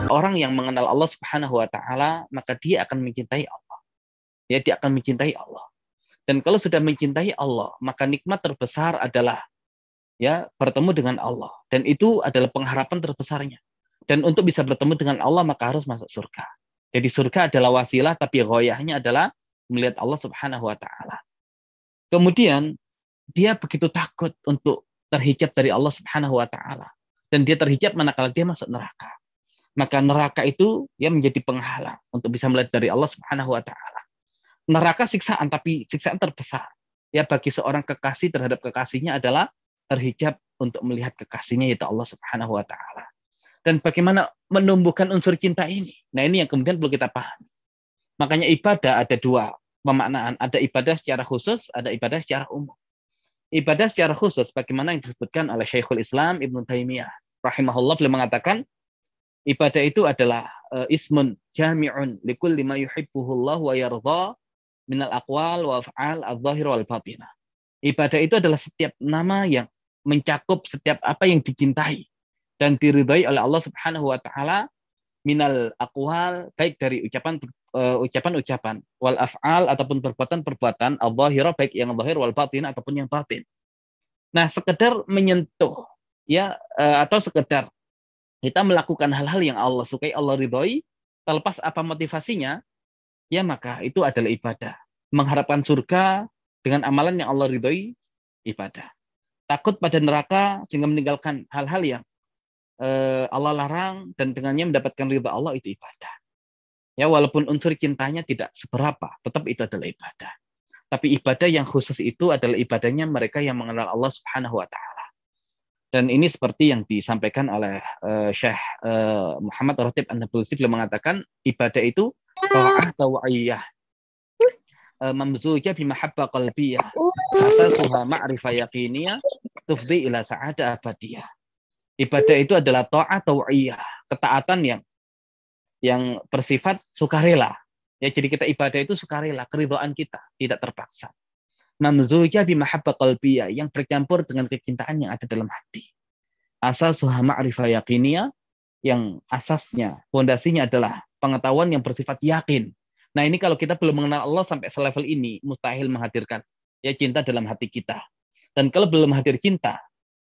orang yang mengenal Allah Subhanahu wa taala, maka dia akan mencintai Allah. Ya, dia akan mencintai Allah. Dan kalau sudah mencintai Allah, maka nikmat terbesar adalah ya bertemu dengan Allah. Dan itu adalah pengharapan terbesarnya. Dan untuk bisa bertemu dengan Allah, maka harus masuk surga. Jadi surga adalah wasilah, tapi ghoyahnya adalah melihat Allah Subhanahu wa taala. Kemudian dia begitu takut untuk terhijab dari Allah Subhanahu wa taala. Dan dia terhijab manakala dia masuk neraka. Maka neraka itu ya menjadi penghalang untuk bisa melihat dari Allah Subhanahu wa taala. Neraka siksaan, tapi siksaan terbesar. Ya bagi seorang kekasih terhadap kekasihnya adalah terhijab untuk melihat kekasihnya yaitu Allah Subhanahu wa taala. Dan bagaimana menumbuhkan unsur cinta ini? Nah, ini yang kemudian perlu kita pahami. Makanya ibadah ada dua pemaknaan, ada ibadah secara khusus, ada ibadah secara umum. Ibadah secara khusus bagaimana yang disebutkan oleh Syekhul Islam Ibnu Taimiyah rahimahullah, beliau mengatakan ibadah itu adalah ismun jami'un likulli ma yuhibbuhullah wa yardha minal aqwal wa af'al adh-dhahir wal batinah. Ibadah itu adalah setiap nama yang mencakup setiap apa yang dicintai dan diridhai oleh Allah Subhanahu wa taala minal aqwal, baik dari ucapan-ucapan, wal af'al ataupun perbuatan-perbuatan, adh-dhahira baik yang zahir, wal batin ataupun yang batin. Nah, sekedar menyentuh ya atau sekedar kita melakukan hal-hal yang Allah sukai, Allah ridhoi, terlepas apa motivasinya, ya maka itu adalah ibadah. Mengharapkan surga dengan amalan yang Allah ridhoi, ibadah. Takut pada neraka sehingga meninggalkan hal-hal yang Allah larang dan dengannya mendapatkan ridha Allah, itu ibadah. Ya, walaupun unsur cintanya tidak seberapa, tetap itu adalah ibadah. Tapi ibadah yang khusus itu adalah ibadahnya mereka yang mengenal Allah Subhanahu wa taala. Dan ini seperti yang disampaikan oleh Syekh Muhammad Ratib An-Nabulsi, beliau mengatakan ibadah itu ta'ah taw'iyah mamzujah bimahabbah qalbiyah asasuha ma'rifah yaqiniyah tufdi ila sa'adah abadiyah. Ibadah itu adalah ta'ah taw'iyah, ketaatan yang bersifat sukarela. Ya, jadi kita ibadah itu sukarela, keridhaan kita, tidak terpaksa. Mamzujah bimahabbah qalbiyah, yang bercampur dengan kecintaan yang ada dalam hati. Asas suha ma'rifah yaqiniyah, yang asasnya, fondasinya adalah pengetahuan yang bersifat yakin. Nah, ini kalau kita belum mengenal Allah sampai selevel ini, mustahil menghadirkan ya cinta dalam hati kita. Dan kalau belum hadir cinta,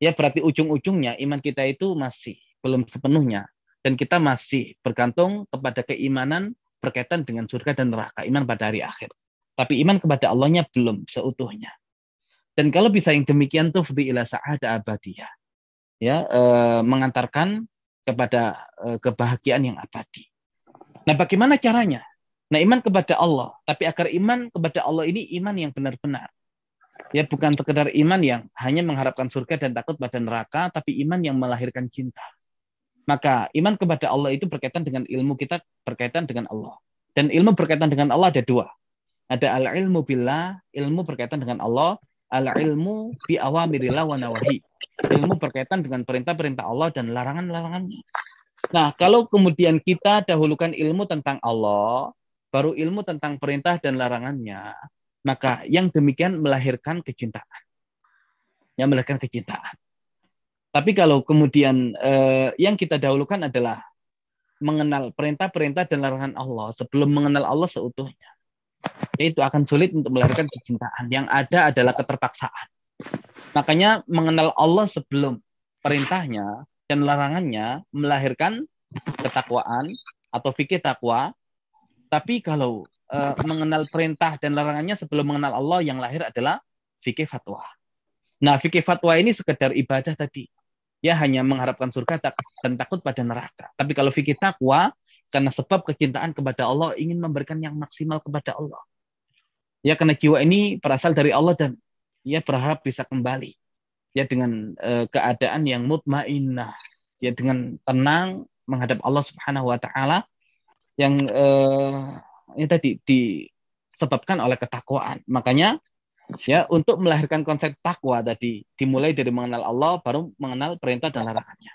ya berarti ujung-ujungnya iman kita itu masih belum sepenuhnya. Dan kita masih bergantung kepada keimanan berkaitan dengan surga dan neraka, iman pada hari akhir. Tapi iman kepada Allahnya belum seutuhnya. Dan kalau bisa yang demikian, tufdi ila sa'adah abadiyah. Ya, mengantarkan kepada kebahagiaan yang abadi. Nah, bagaimana caranya? Nah, iman kepada Allah. Tapi agar iman kepada Allah ini iman yang benar-benar. Ya, bukan sekedar iman yang hanya mengharapkan surga dan takut pada neraka, tapi iman yang melahirkan cinta. Maka iman kepada Allah itu berkaitan dengan ilmu kita, berkaitan dengan Allah. Dan ilmu berkaitan dengan Allah ada dua. Ada al-ilmu billah, ilmu berkaitan dengan Allah, al-ilmu bi awamirillah wa nawahi. Ilmu berkaitan dengan perintah-perintah Allah dan larangan-larangannya. Nah, kalau kemudian kita dahulukan ilmu tentang Allah, baru ilmu tentang perintah dan larangannya, maka yang demikian melahirkan kecintaan. Yang melahirkan kecintaan. Tapi kalau kemudian yang kita dahulukan adalah mengenal perintah-perintah dan larangan Allah sebelum mengenal Allah seutuhnya, itu akan sulit untuk melahirkan kecintaan. Yang ada adalah keterpaksaan. Makanya mengenal Allah sebelum perintahnya dan larangannya melahirkan ketakwaan atau fikih takwa. Tapi kalau mengenal perintah dan larangannya sebelum mengenal Allah, yang lahir adalah fikih fatwa. Nah, fikih fatwa ini sekedar ibadah tadi. Ya, hanya mengharapkan surga dan takut pada neraka. Tapi kalau fikih takwa, karena sebab kecintaan kepada Allah, ingin memberikan yang maksimal kepada Allah. Ya, karena jiwa ini berasal dari Allah dan ya berharap bisa kembali. Ya, dengan keadaan yang mutmainnah. Ya, dengan tenang menghadap Allah Subhanahu wa taala yang ini tadi disebabkan oleh ketakwaan. Makanya ya, untuk melahirkan konsep takwa tadi dimulai dari mengenal Allah, baru mengenal perintah dan larangannya.